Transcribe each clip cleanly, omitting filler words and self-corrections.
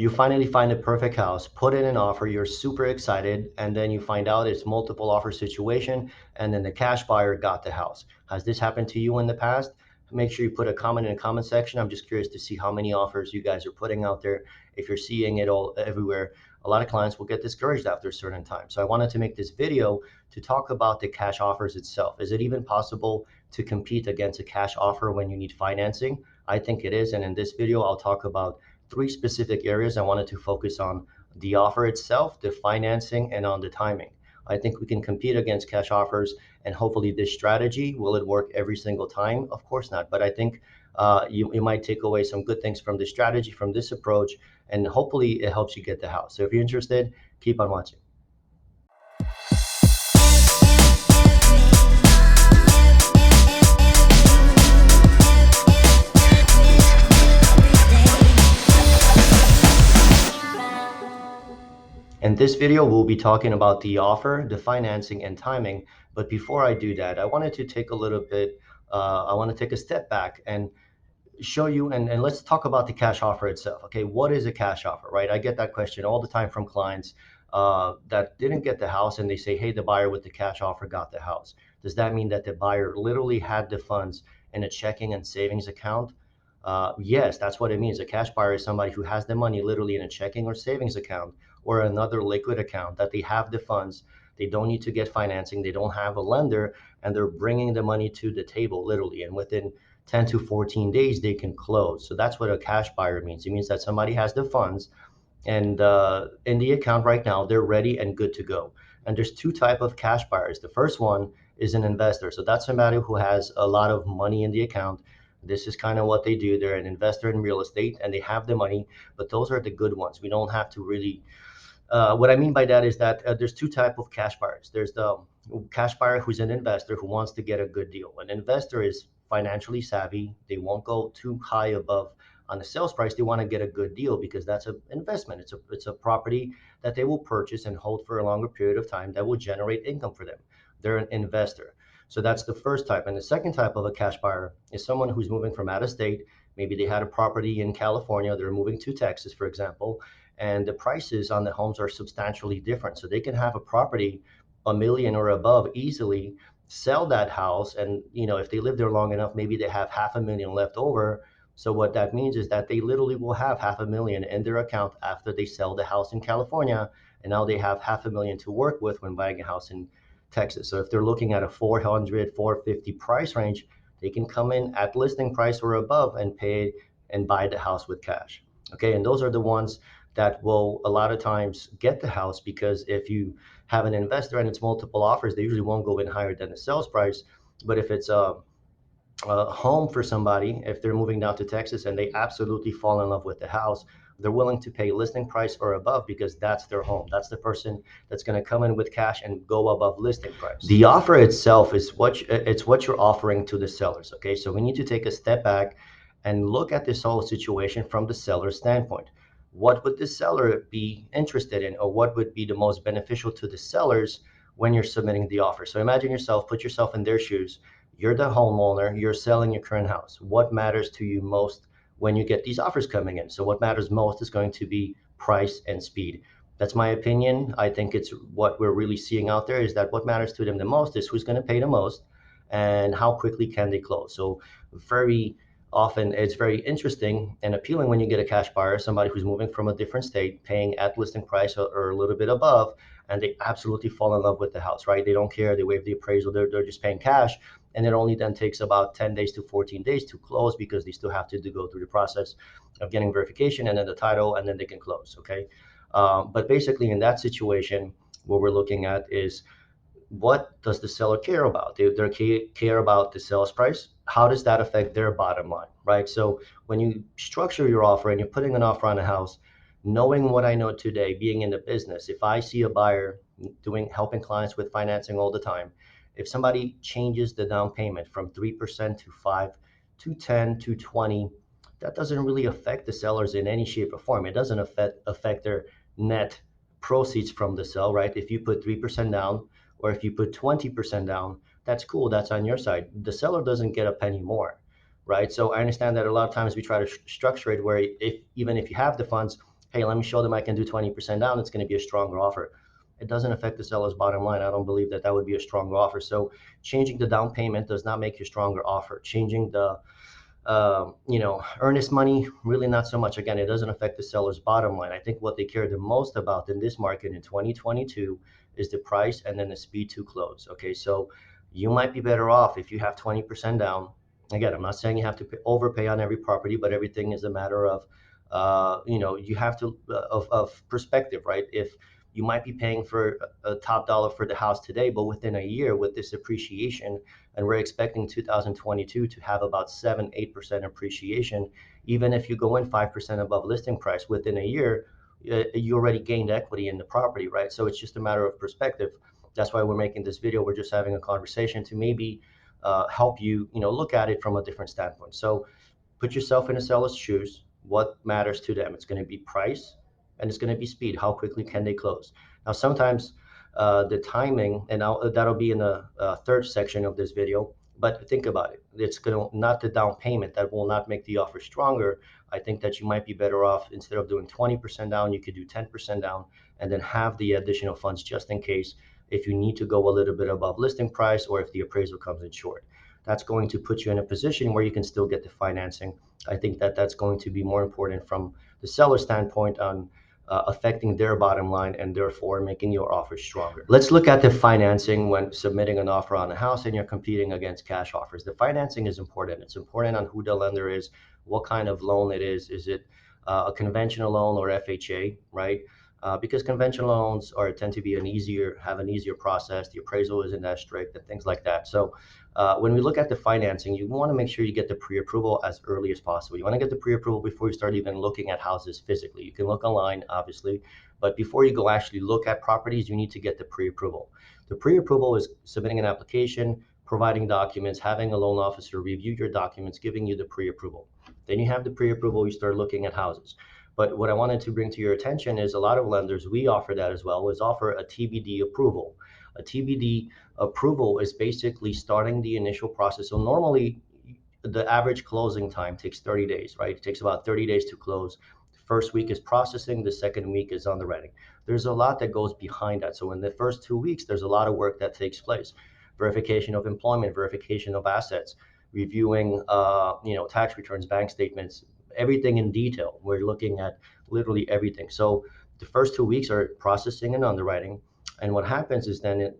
You finally find a perfect house, put in an offer, you're super excited, and then you find out it's multiple offer situation, and then the cash buyer got the house. Has this happened to you in the past? Make sure you put a comment in the comment section. I'm just curious to see how many offers you guys are putting out there. If you're seeing it all everywhere, a lot of clients will get discouraged after a certain time. So I wanted to make this video to talk about the cash offers itself. Is it even possible to compete against a cash offer when you need financing? I think it is. And in this video, I'll talk about three specific areas. I wanted to focus on the offer itself, the financing, and on the timing. I think we can compete against cash offers, and hopefully this strategy, will it work every single time? Of course not, but I think you might take away some good things from this strategy, from this approach, and hopefully it helps you get the house. So if you're interested, keep on watching. In this video, we'll be talking about the offer, the financing, and timing. But before I do that, I wanted to take a little bit, I want to take a step back and show you, and let's talk about the cash offer itself. Okay, what is a cash offer, right? I get that question all the time from clients that didn't get the house, and they say, hey, the buyer with the cash offer got the house. Does that mean that the buyer literally had the funds in a checking and savings account? Yes, that's what it means. A cash buyer is somebody who has the money literally in a checking or savings account or another liquid account, that they have the funds. They don't need to get financing. They don't have a lender, and they're bringing the money to the table literally. And within 10 to 14 days, they can close. So that's what a cash buyer means. It means that somebody has the funds, and in the account right now, they're ready and good to go. And there's two type of cash buyers. The first one is an investor. So that's somebody who has a lot of money in the account. This is kind of what they do. They're an investor in real estate, and they have the money, but those are the good ones. We don't have to really what I mean by that is that there's two type of cash buyers. There's the cash buyer who's an investor who wants to get a good deal. An investor is financially savvy. They won't go too high above on the sales price. They want to get a good deal because that's an investment. It's a property that they will purchase and hold for a longer period of time that will generate income for them. They're an investor. So that's the first type. And the second type of a cash buyer is someone who's moving from out of state. Maybe they had a property in California. They're moving to Texas, for example, and the prices on the homes are substantially different. So they can have a property a million or above easily, sell that house, and if they live there long enough, maybe they have half a million left over. So what that means is that they literally will have half a million in their account after they sell the house in California, and now they have half a million to work with when buying a house in Texas. So if they're looking at a 400, 450 price range, they can come in at listing price or above and pay and buy the house with cash. Okay, and those are the ones that will a lot of times get the house, because if you have an investor and it's multiple offers, they usually won't go in higher than the sales price. But if it's a home for somebody, if they're moving down to Texas and they absolutely fall in love with the house, they're willing to pay listing price or above, because that's their home. That's the person that's going to come in with cash and go above listing price. The offer itself is what you're offering to the sellers. Okay, so we need to take a step back and look at this whole situation from the seller's standpoint. What would the seller be interested in, or what would be the most beneficial to the sellers when you're submitting the offer? So imagine yourself, put yourself in their shoes. You're the homeowner, you're selling your current house. What matters to you most when you get these offers coming in? So what matters most is going to be price and speed. That's my opinion. I think it's what we're really seeing out there, is that what matters to them the most is who's going to pay the most and how quickly can they close. So very often it's very interesting and appealing when you get a cash buyer, somebody who's moving from a different state, paying at listing price or a little bit above, and they absolutely fall in love with the house, right? They don't care. They waive the appraisal. They're just paying cash. And it only then takes about 10 days to 14 days to close, because they still have to go through the process of getting verification and then the title, and then they can close. Okay. But basically, in that situation, what we're looking at is, what does the seller care about? They care about the sales price. How does that affect their bottom line, right? So when you structure your offer and you're putting an offer on a house, knowing what I know today, being in the business, if I see a buyer helping clients with financing all the time, if somebody changes the down payment from 3% to 5 to 10 to 20, that doesn't really affect the sellers in any shape or form. It doesn't affect their net proceeds from the sale, right? If you put 3% down, or if you put 20% down, that's cool. That's on your side. The seller doesn't get a penny more, right? So I understand that a lot of times we try to structure it where, if even if you have the funds, hey, let me show them I can do 20% down, it's going to be a stronger offer. It doesn't affect the seller's bottom line. I don't believe that that would be a stronger offer. So changing the down payment does not make you a stronger offer. Changing the earnest money, really not so much. Again, it doesn't affect the seller's bottom line. I think what they care the most about in this market in 2022 is the price and then the speed to close. Okay, so you might be better off if you have 20% down. Again, I'm not saying you have to overpay on every property, but everything is a matter of, you have to, of perspective, right? If you might be paying for a top dollar for the house today, but within a year with this appreciation, and we're expecting 2022 to have about 7-8% appreciation. Even if you go in 5% above listing price within a year, you already gained equity in the property, right? So it's just a matter of perspective. That's why we're making this video. We're just having a conversation to maybe help you, look at it from a different standpoint. So put yourself in a seller's shoes. What matters to them? It's going to be price and it's going to be speed. How quickly can they close? Now, sometimes the timing, and that'll be in the third section of this video. But think about it. It's going to not the down payment that will not make the offer stronger. I think that you might be better off, instead of doing 20% down, you could do 10% down and then have the additional funds just in case if you need to go a little bit above listing price or if the appraisal comes in short. That's going to put you in a position where you can still get the financing. I think that that's going to be more important from the seller standpoint on affecting their bottom line and therefore making your offer stronger. Let's look at the financing when submitting an offer on a house and you're competing against cash offers. The financing is important. It's important on who the lender is, what kind of loan it is. Is it a conventional loan or FHA, right? Because conventional loans tend to be have an easier process. The appraisal isn't as strict and things like that. So when we look at the financing, you want to make sure you get the pre-approval as early as possible. You want to get the pre-approval before you start even looking at houses physically. You can look online, obviously, but before you go actually look at properties, you need to get the pre-approval. The pre-approval is submitting an application, providing documents, having a loan officer review your documents, giving you the pre-approval. Then you have the pre-approval, you start looking at houses. But what I wanted to bring to your attention is a lot of lenders, we offer that as well, is offer a TBD approval. A TBD approval is basically starting the initial process. So normally the average closing time takes 30 days, right? It takes about 30 days to close. The first week is processing, the second week is underwriting. There's a lot that goes behind that. So in the first 2 weeks, there's a lot of work that takes place. Verification of employment, verification of assets, reviewing tax returns, bank statements, everything in detail. We're looking at literally everything. So the first 2 weeks are processing and underwriting. And what happens is then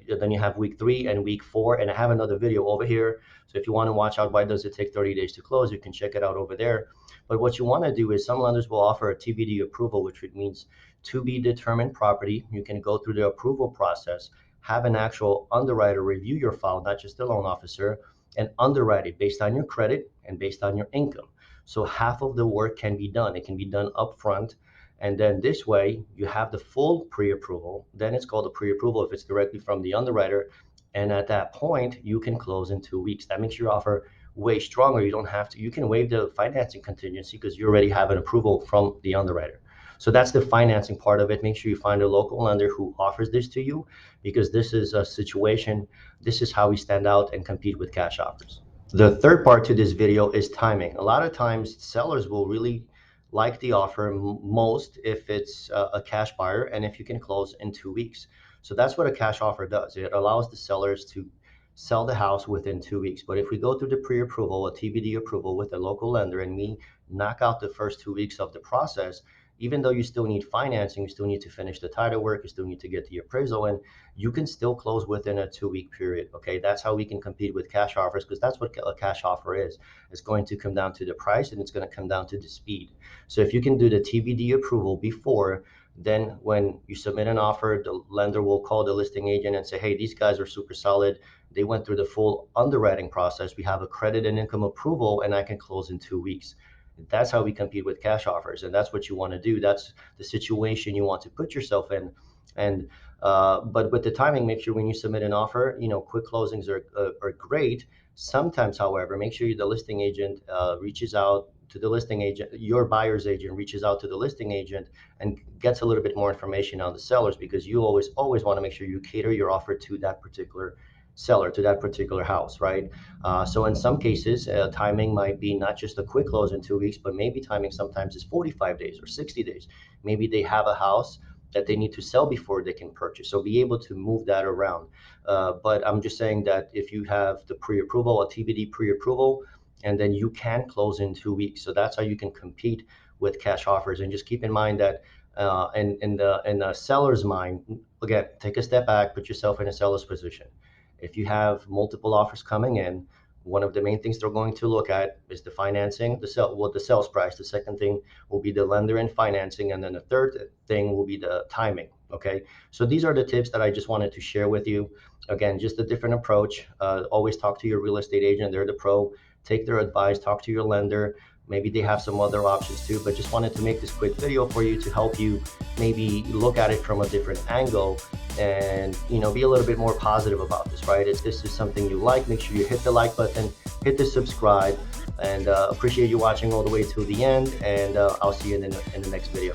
you have week 3 and week 4, and I have another video over here. So if you want to watch out why does it take 30 days to close, you can check it out over there. But what you want to do is some lenders will offer a TBD approval, which means to be determined property. You can go through the approval process, have an actual underwriter review your file, not just a loan officer, and underwrite it based on your credit and based on your income. So half of the work can be done. It can be done upfront. And then this way you have the full pre-approval. Then it's called a pre-approval if it's directly from the underwriter. And at that point, you can close in 2 weeks. That makes your offer way stronger. You don't have to, you can waive the financing contingency because you already have an approval from the underwriter. So that's the financing part of it. Make sure you find a local lender who offers this to you because this is a situation, this is how we stand out and compete with cash offers. The third part to this video is timing. A lot of times sellers will really like the offer most if it's a cash buyer and if you can close in 2 weeks. So that's what a cash offer does. It allows the sellers to sell the house within 2 weeks. But if we go through the pre-approval, a TBD approval with a local lender, and we knock out the first 2 weeks of the process, even though you still need financing, you still need to finish the title work, you still need to get the appraisal in, you can still close within a 2 week period. Okay, that's how we can compete with cash offers because that's what a cash offer is. It's going to come down to the price and it's going to come down to the speed. So if you can do the TBD approval before, then when you submit an offer, the lender will call the listing agent and say, hey, these guys are super solid. They went through the full underwriting process. We have a credit and income approval and I can close in 2 weeks. That's how we compete with cash offers, and that's what you want to do. That's the situation you want to put yourself in. And but with the timing, make sure when you submit an offer, quick closings are great. Sometimes, however, make sure the listing agent reaches out to the listing agent, your buyer's agent reaches out to the listing agent and gets a little bit more information on the sellers because you always want to make sure you cater your offer to that particular seller, to that particular house, right? So in some cases, timing might be not just a quick close in 2 weeks, but maybe timing sometimes is 45 days or 60 days. Maybe they have a house that they need to sell before they can purchase. So be able to move that around. But I'm just saying that if you have the pre-approval, a TBD pre-approval, and then you can close in 2 weeks. So that's how you can compete with cash offers. And just keep in mind that in the seller's mind, again, take a step back, put yourself in a seller's position. If you have multiple offers coming in, one of the main things they're going to look at is the financing, the sales price. The second thing will be the lender and financing, and then the third thing will be the timing. Okay, so these are the tips that I just wanted to share with you. Again, just a different approach. Always talk to your real estate agent; they're the pro. Take their advice. Talk to your lender. Maybe they have some other options too, but just wanted to make this quick video for you to help you maybe look at it from a different angle and be a little bit more positive about this, right? If this is something you like, make sure you hit the like button, hit the subscribe, and appreciate you watching all the way to the end, and I'll see you in the next video.